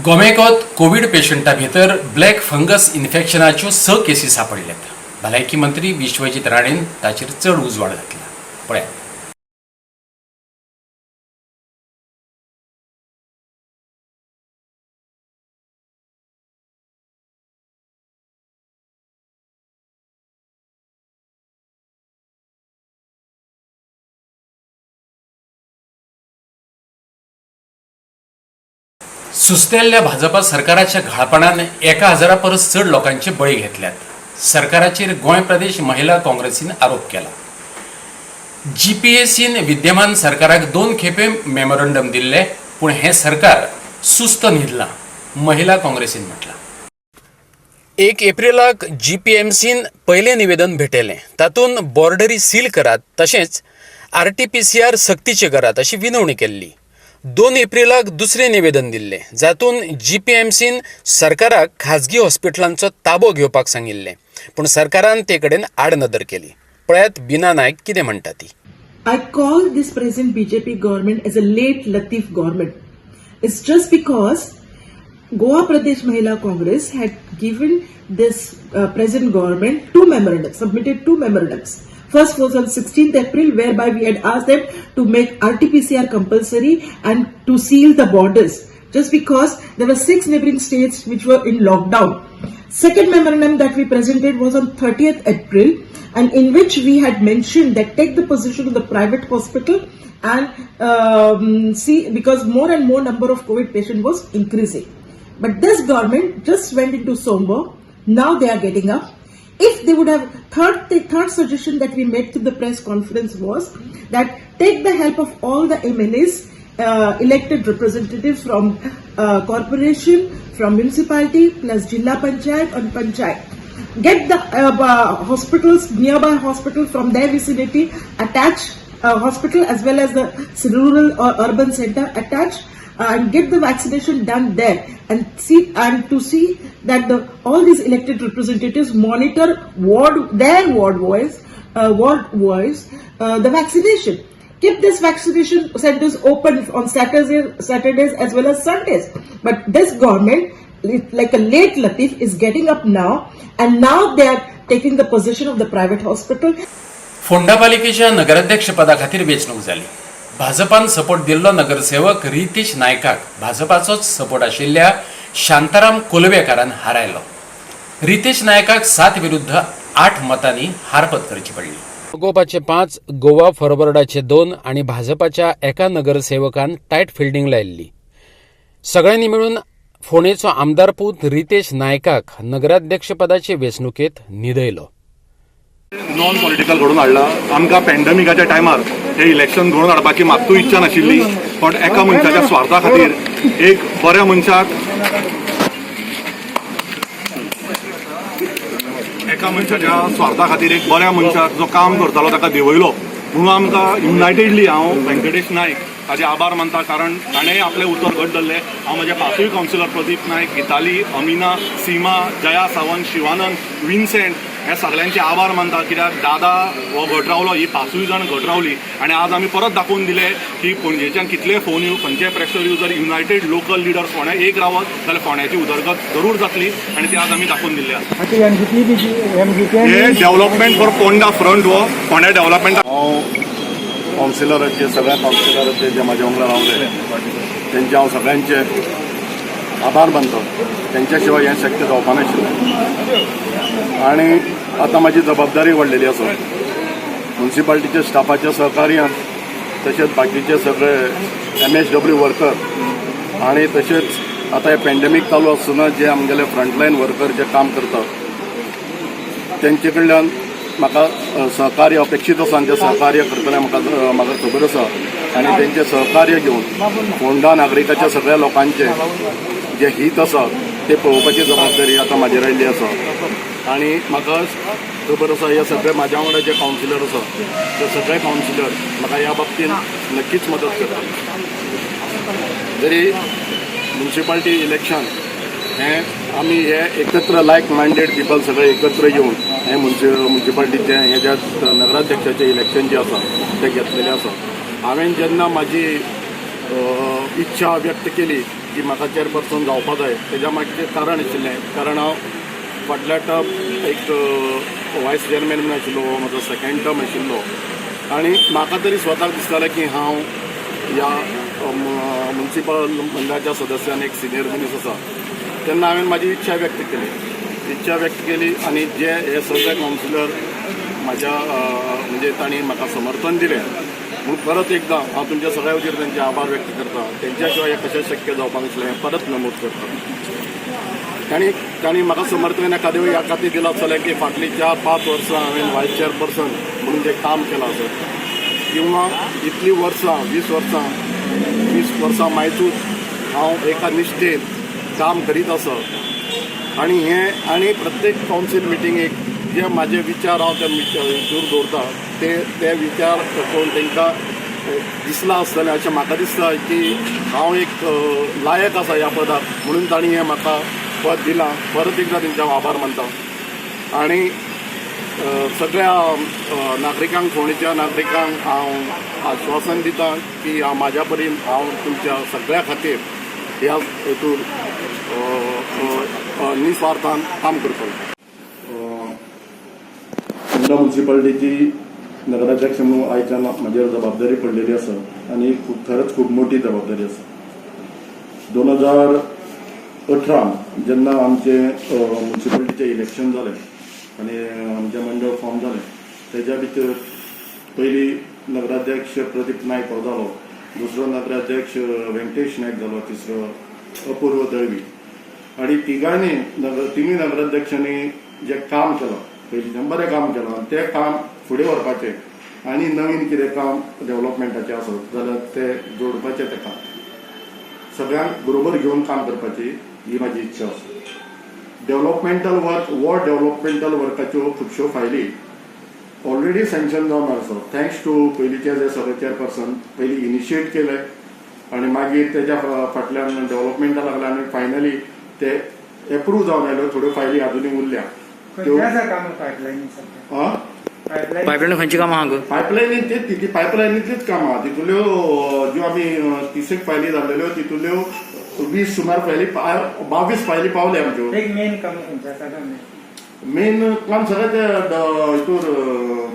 गोमेकोत Covid पेशंटा भितर black fungus इन्फेक्शनाच्यो 6 केसी सापडल्यात. भलायकी मंत्री विश्वजीत राणेन ताचेर चड उजवाड घातला. पळयात. सुस्तेल्ल्या भाजपा सरकाराच्या घाळपणान 1000 परस चड लोकांचे बळी घेतल्यात. सरकाराचेर गोंय प्रदेश महिला काँग्रेसीन आरोप केला. जीपीएसीन विद्यमान सरकाराक 2 खेपे मेमोरंडम दिल्ले, पूण हे सरकार सुस्त न्हिदलां, महिला काँग्रेसीन म्हटलां. 1 एप्रिलाक जीपीएमसीन पयलें निवेदन भेटयलें. तातूंत बॉर्डरी सील करात तशेंच RT-PCR सक्तीचे करात अशी विनवणी केल्ली. 2 एप्रिलाक दुसरें निवेदन दिल्लें, जातूंत जीपीएमसीन सरकाराक खाजगी हॉस्पिटलांचो ताबो घेवपाक सांगिल्लें, पूण सरकारान ते कडेन आडनदर केली. पळयात बीना नायक कितें म्हणटा ती. I call this present BJP government as a late Latif government. It's just because Goa Pradesh Mahila Congress had given this present government 2 memorandums, submitted 2 memorandums. First was on 16th April, whereby we had asked them to make RT-PCR compulsory and to seal the borders, just because there were 6 neighboring states which were in lockdown. Second memorandum that we presented was on 30th April, and in which we had mentioned that take the position of the private hospital and see, because more and more number of COVID patients was increasing. But this government just went into somber. Now they are getting up. If they would have the third suggestion that we made to the press conference was that take the help of all the MLAs, elected representatives from corporation, from municipality, plus Jilla Panchayat and Panchayat. Get the hospitals, nearby hospital from their vicinity, attach hospital as well as the rural or urban center attached, and get the vaccination done there, and to see that all these elected representatives monitor their ward wise the vaccination. Keep this vaccination centers open on Saturdays as well as Sundays. But this government, like a late Latif, is getting up now, and now they are taking the position of the private hospital. Phonda पालिकेच्या नगराध्यक्ष पदा खातीर वेंचणूक जाली. भाजपान support दिल्लो नगरसेवक Riteish नायकाक भाजपाचोच support आशिल्ल्या शांताराम कोलवेकारान हारायलो. रितेश नायकाक 7 विरुद्ध 8 मतांनी हार पत्करची पडली. गोपाचे 5, गोवा फॉरवर्डाचे 2 आणि भाजपाच्या एका नगरसेवकान टायट फिल्डिंग लायिल्ली. सगळ्यांनी मिळून फोंडेचो आमदारपूत रितेश नायकाक नगराध्यक्षपदाचे वेंचणुकेत न्हिदयलो. नॉन पॉलिटिकल घडून हाडला. आमकां पॅन्डेमिकाच्या टायमार हे इलेक्शन घडून हाडपाची मात्तूय इच्छा नाशिल्ली, पण एका मनशाच्या स्वार्था खातीर एक बऱ्या मनशाच्या स्वार्था खातीर एक बऱ्या मनशाक जो काम करतालो ताका देंवयलो. म्हणून आमकां युनायटेडली हांव व्यंकटेश नायक ताचे आभार मानता, कारण ताणें आपलें उतर घट धरलें. हांव म्हजे 5य कावन्सिलर प्रदीप नायक, गिताली, अमिना, सीमा, जया सावंत, शिवानंद, विन्सेंट हे सगळ्यांचे आभार मानता, कित्याक दादा हो घट रावलो, ही 5य जाण घट रावली, आनी आज आमी परत दाखोवन दिले की पणजेच्यान कितले फोन येवं, खंयचेय प्रेशर येवं, जर युनायटेड लोकल लिडर्स फोंड्या एक रावत जाल्यार फोंड्याची उदरगत जरूर जातली, आनी ती आज आमी दाखोवन दिल्या. हे डेव्हलपमेंट फॉर पोंडा फ्रंट हो फोंड्या डेव्हलपमेंट. कावन्सिलराचे सगळ्या कावन्सिलराचे जे म्हाजे वांगडा रावले तेंचे हांव सगळ्यांचे आभार मानता. तेंच्या शिवाय हें शक्य जावपा नाशिल्लें. आनी आतां म्हाजी जबाबदारी वाडलेली आसा. म्युन्सिपाल्टीच्या स्टाफाच्या सहकार्यान, तशेंच बाकीचे सगळे MSW वर्कर, आनी तशेंच आतां हे पॅन्डेमीक चालू आसतना जे आमगेले फ्रंटलायन वर्कर जे काम करतात तेंचे कडल्यान म्हाका सहकार्य अपेक्षीत आसा, आनी तें सहकार्य करतले म्हाका खबर आसा. आनी तेंचे सहकार्य घेवन फोंडा नागरिकाच्या सगळ्या लोकांचे जे हित आसा ते पळोवपाची जबाबदारी आतां म्हाजेर आयिल्ली आसा. आनी म्हाका खबर आसा हे सगळे म्हाज्या वांगडा जे कावन्सिलर आसा ते सगळे कावन्सिलर म्हाका ह्या बाबतींत नक्कीच मदत करतात. जरी म्युन्सिपाल्टी इलेक्शन हें आमी हे एकत्र लायक मायंडेड पीपल सगळे एकत्र येवन हे म्युन्सिपाल्टीचे हे ज्या नगराध्यक्षाचें इलेक्शन जें आसा तें घेतलेलें आसा. हांवें जेन्ना म्हाजी इच्छा व्यक्त केली की म्हाका चेअरपर्सन जावपा जाय. तेज्या मागचें कारण आशिल्लें, कारण हांव फाटल्या टर्म एक वायस चेअरमॅन म्हणून आशिल्लो, म्हजो सेकंड टर्म आशिल्लो आनी म्हाका तरी स्वताक दिसतालें की हांव ह्या म्युनिसिपल मंडळाच्या सदस्यान एक सिनियर मनीस आसा. तेन्ना हांवें म्हाजी इच्छा व्यक्त केली आनी जे हे सगळे कावन्सिलर म्हाज्या म्हणजे तांणी म्हाका समर्थन दिलें म्हणून परत एकदां हांव तुमच्या सगळ्या वतीर तांचे आभार व्यक्त करता. तेंच्या शिवाय हें कशें शक्य जावपाक नासलें हें परत नमूद करता. तांणी म्हाका समर्थन एखादें ह्या खातीर दिलां आसतलें की फाटलीं 4-5 वर्सां हांवें वायस चेअरपर्सन म्हणून जें काम केलां आसत किंवा इतलीं वर्सां 20 वर्सां मायजूच हांव एका निश्ठेन काम करीत आसत आनी प्रत्येक कावन्सील मिटिंगेक जे म्हाजे विचार हांव त्या हितूर दवरता ते विचार करून तांकां दिसला आसतलें अशें म्हाका दिसता की हांव एक लायक आसा ह्या पदाक म्हणून तांणी हें म्हाका पद दिलां. परत एकदां तेंच्या आभार मानता आनी सगळ्या नागरिकांक फोंडेच्या नागरिकांक हांव आश्वासन दितां की हांव म्हाज्या परीन हांव तुमच्या सगळ्या खातीर ह्या हितूर निस्वार्थान काम करतलो. फोंडा म्युनिसिपालिटीची नगराध्यक्ष म्हणून आयच्यान म्हाजेर जबाबदारी पडलेली आसा आनी खरंच खूब मोठी जबाबदारी आसा. 2018 जेन्ना आमचे म्युनिसिपालिटीचें इलेक्शन जालें आनी आमचें मंडळ फॉर्म जालें तेज्या भितर पयली नगराध्यक्ष प्रदीप नायक हो जालो, दुसरो नगराध्यक्ष वेंकटेश नायक जालो, तिसरो अपूर्व दळवी आनी तिनूय नगराध्यक्षांनी जें काम केलां पयलींच्यान बरें काम केलां आनी तें काम फुडें व्हरपाचें आनी नवीन कितें काम डेव्हलपमेंटाचें आसत जाल्यार तें जोडपाचें तें काम सगळ्यांक बरोबर घेवन काम करपाची ही म्हाजी इच्छा आसा. डेव्हलपमेंटल वर्काच्यो खुबश्यो फायली ऑलरेडी सँक्शन जावन आसा थँक्स टू पयलींचे जे सगळे चेअरपर्सन पयलीं इनिशिएट केले आनी मागीर तेज्या फाटल्यान डेव्हलपमेंटा लागले आनी फायनली ते एप्रूव जावन आयल्यो. थोड्यो फायली अजुनूय उरल्या. पायपलायन खंयची कामां आहा? पायपलायनींतलीच कामां तितुल्यो ज्यो आमी 30 फायली जाल्ल्यो तितुल्यो 20 सुमार फायली 22 फायली पावल्या आमच्यो. मेन काम सगळें ते हितूर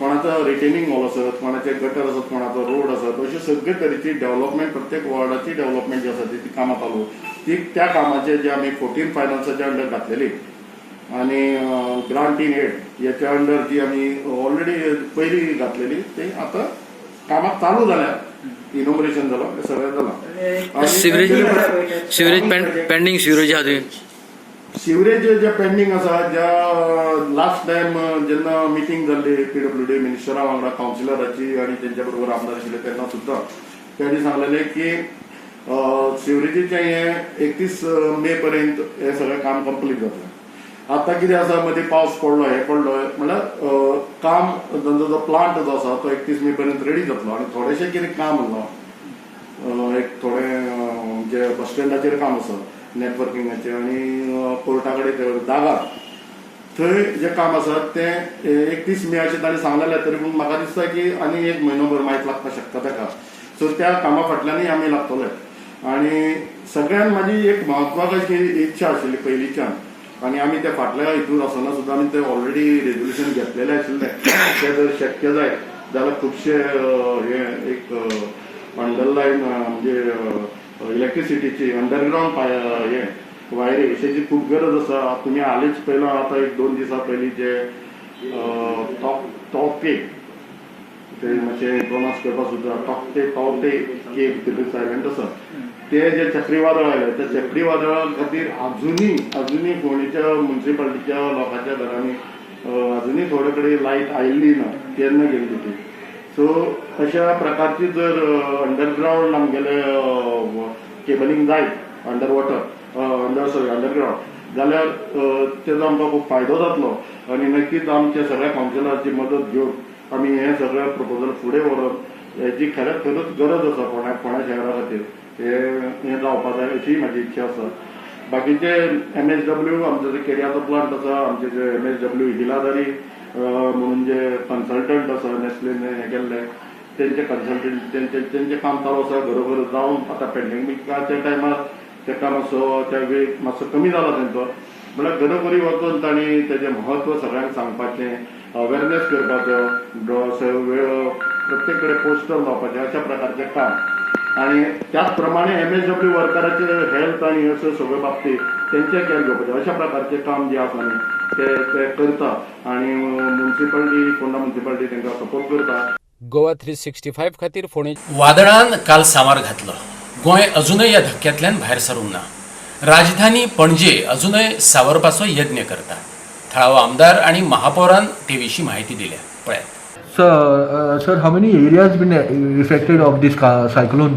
कोणाचो रिटेनिंग वॉल आसत, कोणाचे गटर आसत, कोणाचो रोड आसत, अशी सगळे तरेची डेव्हलपमेंट प्रत्येक वॉर्डाची डेव्हलपमेंट जी आसा ती कामां चालू ती त्या कामाचे जे आमी 14 फायनान्साच्या अंडर घातलेली आनी ग्रांट इन एड ह्याच्या अंडर जी आमी ऑलरेडी पयली घातलेली ते आतां कामां चालू जाल्या. इनॉग्रेशन जालो सगळें जालां. सिवरेज पेंडिंग सिवरेज आहा सिवरेज जे पेंडिंग आसा ज्या लास्ट टायम जेन्ना मिटींग जाल्ली PWD मिनिस्टरा वांगडा कावन्सिलराची आनी तेंच्या बरोबर आमदार आशिल्ले तेन्ना सुद्दां तेणी सांगलेलें की सिवरेजीचें हें 31 मे पर्यंत हें सगळें काम कंप्लीट जातलें. आतां कितें आसा मदीं पावस पडलो हे पडलो म्हळ्यार काम जो प्लांट जो आसा तो 31 मे पर्यंत रेडी जातलो आनी थोडेशें कितें काम उरलां. एक थोडें जे बस स्टँडाचेर काम आसा नेटवर्किंगाचें आनी कोर्टा कडेन दागार थंय जें काम आसा तें 31 मे अशें ताणें सांगलेलें. तरी पूण म्हाका दिसता की आनी 1 म्हयनोभर मागीर लागपाक शकता ताका. सो त्या कामा फाटल्यानूय आमी लागतले आनी सगळ्यांत म्हाजी एक म्हत्वाची इच्छा आशिल्ली पयलींच्यान आनी आमी ते फाटल्या हितूर आसतना सुद्दां आमी ते ऑलरेडी रेजोल्युशन घेतलेलें आशिल्लें. तें जर शक्य जायत जाल्यार खुबशे हे एक अंडरलायन म्हणजे इलेक्ट्रिसिटीची अंडरग्रावंड हे वायरी विशयाची खूब गरज आसा. तुमी हालींच पयलो आतां 1-2 दिसां पयलीं जे टॉपे ते मातशें प्रोनाउन्स करपाक सुद्दां टॉपे केक सायलेंट आसा ते जे चक्रीवादळ आयले त्या चक्रीवादळा खातीर अजुनूय फोंडेच्या म्युनिसिपालिटीच्या लोकांच्या घरांनी अजुनूय थोडे कडेन लायट आयिल्ली ना तेन्ना गेल्ली ती. सो अशा प्रकारची जर अंडरग्रावंड आमगेले केबलिंग जायत अंडरग्रावंड जाल्यार तेजो आमकां खूब फायदो जातलो आनी नक्कीच आमच्या सगळ्या कावन्सिलराची मदत घेवन आमी हे सगळे प्रपोजल फुडें व्हरप हेची खरेंच गरज आसा फोंड्या शहरा खातीर. हे जावपाक जाय अशी म्हाजी इच्छा आसा. बाकीचे MSW आमचो जो केरियाचो प्लांट आसा आमचे जे MSW हिलादारी म्हणून जे कन्सल्टंट आसा नेस्लेन हे केल्ले त्यांचे कन्सल्टंट त्यांचे काम चालू आसा घरोघर जावन आतां पॅन्डेमिकाच्या टायमार ताका मातसो त्या वेळ मातसो कमी जाला तेंचो म्हळ्यार घरोघरी वचून तांणी तेजें म्हत्व सगळ्यांक सांगपाचें अवेरनेस करपाचो वेळ प्रत्येक कडेन पोस्टर लावपाचें अशा प्रकारचें काम आणि त्याच प्रमाणे MSW वर्कराचे हेल्थ आणि असं सगळे बाबतीत त्यांचे केअर घेवपाचे अशा प्रकारचे काम जे आसा न्ही ते करता आणि म्युन्सिपालिटी फोंडा म्युन्सिपालिटी तांकां सपोर्ट करता. गोवा 365 खातीर फोंडे वादळान काल सांवार घातलो. गोंय अजूनय ह्या धक्क्यांतल्यान भायर सरूंक ना. राजधानी पणजे अजूनय सावरपाचो यत्न करता. थळावो आमदार आणि महापौरान ते विशीं माहिती दिल्या. पळयात. Sir, how many areas been affected of this cyclone?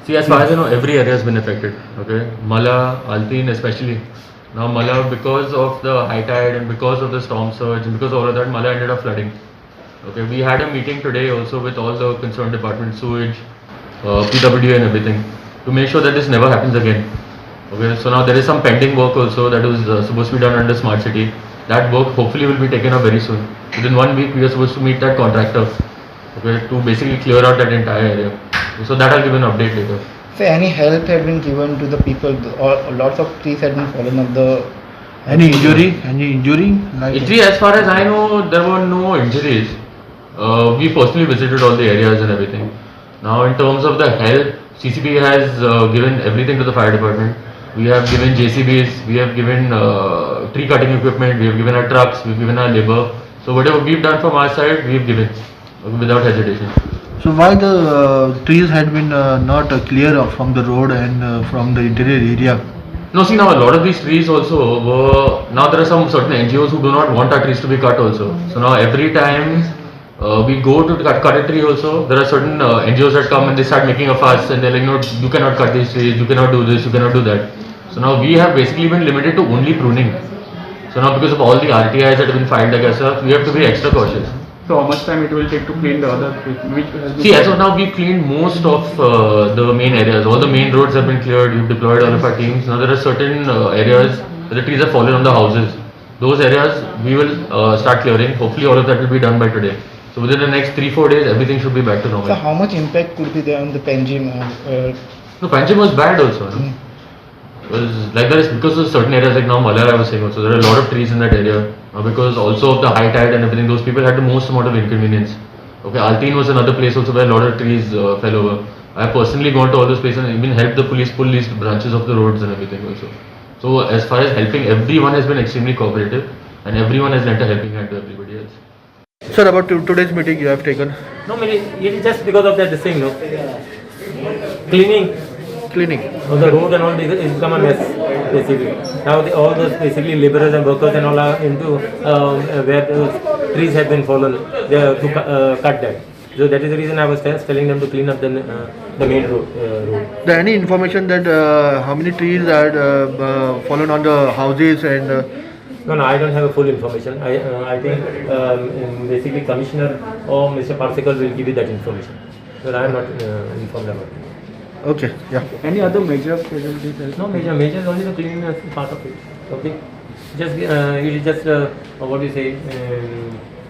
See, as far as I know, every area has been affected. Okay, Mala, Altin especially. Now Mala, because of the high tide and because of the storm surge and because of all of that, Mala ended up flooding. Okay, we had a meeting today also with all the concerned departments, sewage, PWD and everything, to make sure that this never happens again. Okay, so now there is some pending work also that was supposed to be done under Smart City. That work hopefully will be taken up very soon. Within 1 week, we are supposed to meet that contractor, okay, to basically clear out that entire area. So that I'll give an update later. So any help had been given to the people, or lots of trees had been fallen on the... Any injury? Any injury? Like Injury, as far as I know, there were no injuries. We personally visited all the areas and everything. Now, in terms of the help, CCB has given everything to the fire department. We have given JCBs, we have given tree cutting equipment, we have given our trucks, we have given our labor. So whatever we've done from our side, we have given without hesitation. so why the trees had been not clear from the road and from the interior area? No, see, now a lot of these trees also were, now there are some certain NGOs who do not want our trees to be cut also. So now every time we go to cut a tree also, there are certain NGOs that come and they start making a fuss and they're like, no, you cannot cut these trees, you cannot do this, you cannot do that. So now we have basically been limited to only pruning. So now because of all the RTIs that have been filed against us, we have to be extra cautious. So how much time it will take to clean the other trees? Which has been See, as of now, we've cleaned most of the main areas. All the main roads have been cleared. We've deployed all of our teams. Now there are certain areas where the trees have fallen on the houses. Those areas we will start clearing. Hopefully, all of that will be done by today. So within the next 3-4 days, everything should be back to normal. So how much impact could be there on the Panjim? No, Panjim was bad also. No? It was like that is because of certain areas like now Mallar I was saying also, there are a lot of trees in that area. Because also of the high tide and everything, those people had the most amount of inconvenience. Okay, Altin was another place also where a lot of trees fell over. I have personally gone to all those places and even helped the police pull these branches of the roads and everything also. So as far as helping, everyone has been extremely cooperative and everyone has lent a helping hand to everybody else. Sir, about today's meeting you have taken No, it is just because of that this thing, no. Cleaning cleaning. of the road and all is become a mess basically. Now all those basically laborers and workers and all are into where those trees have been fallen. They have to cut that. So that is the reason I was telling them to clean up the main road. There any information that how many trees had fallen on the houses and No, I don't have a full information. I think basically Commissioner or Mr. Parsikal will give you that information. But I am not informed about it. okay, yeah. any other major casualties? No, major is only the cleaning part of it. Okay, just it is just what do you say?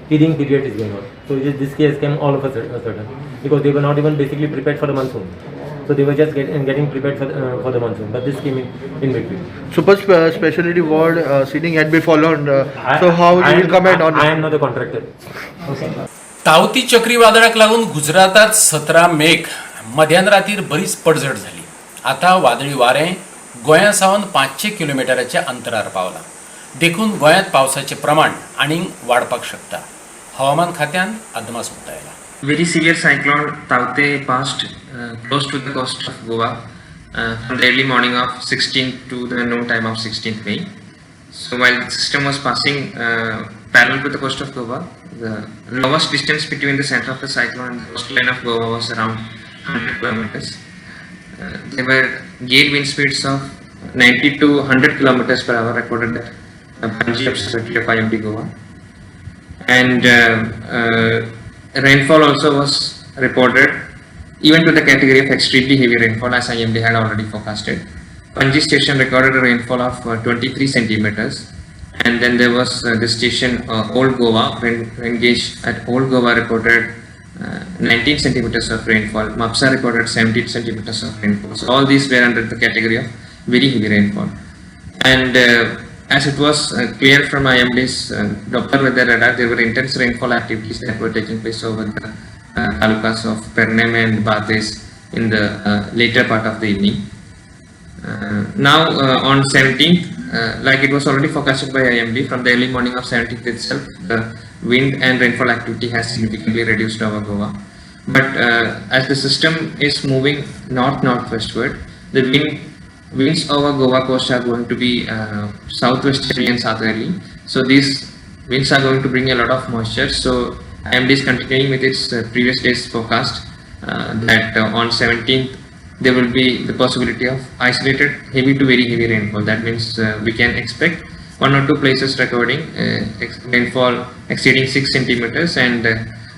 Heating period is going on. So this case came all of a sudden because they were not even basically prepared for the monsoon. So they were just getting prepared for the monsoon. But this came in between. Super specialty ward seating had been followed. So how you will comment on I it? am not the contractor. Okay. तावती चक्रीवादळाक लागून गुजरातात 17 मेघ मध्यान रातीर बरीच पडझड झाली. आता वादळी वारें गोंया सावन 500 किलोमिटराच्या अंतरार पावलां. देखून गोंयांत पावसाचें प्रमाण आनीक वाडपाक शकता. हवामान खात्यान अदमास उक्तायला. Very severe cyclone Taute passed close to the coast of Goa from the early morning of 16th to the noon time of 16th May. So while the system was passing parallel with the coast of Goa, the lowest distance between the center of the cyclone and the coastline of Goa was around 100 kilometers. There were gale wind speeds of 90 to 100 kilometers per hour recorded at Panji observatory of IMD Goa. And rainfall also was reported even to the category of extremely heavy rainfall as IMD had already forecasted. Panji station recorded a rainfall of 23 centimeters, and then there was the station Old Goa, rain gauge at Old Goa reported 19 centimeters of rainfall. Mapsa recorded 17 centimeters of rainfall. So all these were under the category of very heavy rainfall. And as it was clear from IMD's Doppler weather radar, there were intense rainfall activities that were taking place over the talukas of Pernem and Bates in the later part of the evening. Now on 17th, like it was already forecasted by IMD, from the early morning of 17th itself, the wind and rainfall activity has significantly reduced over Goa. But as the system is moving north-northwestward, the winds over Goa coast are going to be southwesterly and southerly. So these winds are going to bring a lot of moisture. So IMD is continuing with its previous day's forecast that on 17th there will be the possibility of isolated heavy to very heavy rainfall. That means we can expect 1 or 2 places recording rainfall exceeding 6 centimeters and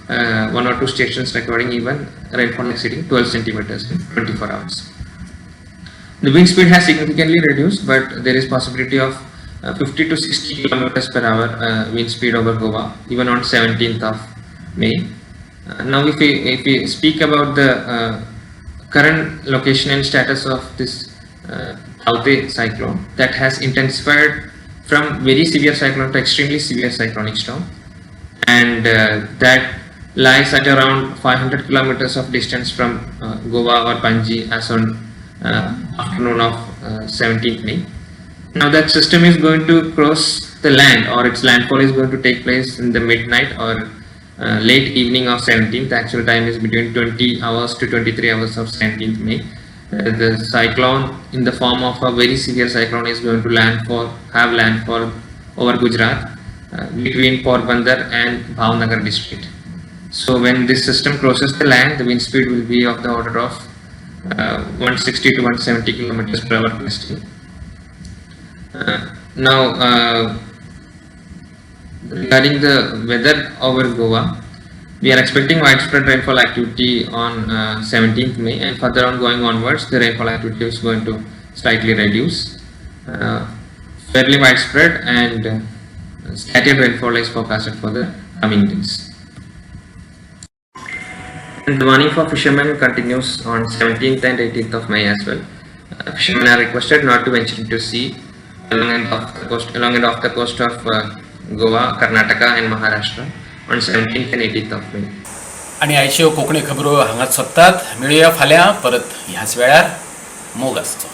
1 or 2 stations recording even rainfall exceeding 12 centimeters in 24 hours. The wind speed has significantly reduced, but there is possibility of 50 to 60 kilometers per hour wind speed over Goa even on 17th of May. Now if we speak about the current location and status of this Taukte cyclone, that has intensified from very severe cyclone to extremely severe cyclonic storm, and that lies at around 500 kilometers of distance from Goa or Panji as on afternoon of 17th May. Now that system is going to cross the land, or its landfall is going to take place in the midnight or late evening of 17th. The actual time is between 20 hours to 23 hours of 17th May. The cyclone in the form of a very severe cyclone is going to have landfall over Gujarat between Porbandar and Bhavnagar district. So when this system crosses the land, the wind speed will be of the order of 160 to 170 kilometers per hour gusting. Now regarding the weather over Goa, we are expecting widespread rainfall activity on 17th May, and further on going onwards, the rainfall activity is going to slightly reduce. Fairly widespread and scattered rainfall is forecasted for the coming days. And the warning for fishermen continues on 17th and 18th of May as well. Fishermen are requested not to venture into sea along and off the coast of Goa, Karnataka and Maharashtra on 17th and 18th of May. आणि आयच्यो कोंकणी खबरो हांगाच सोंपतात. मेळुया फाल्यां परत ह्याच वेळार मोग आसचो.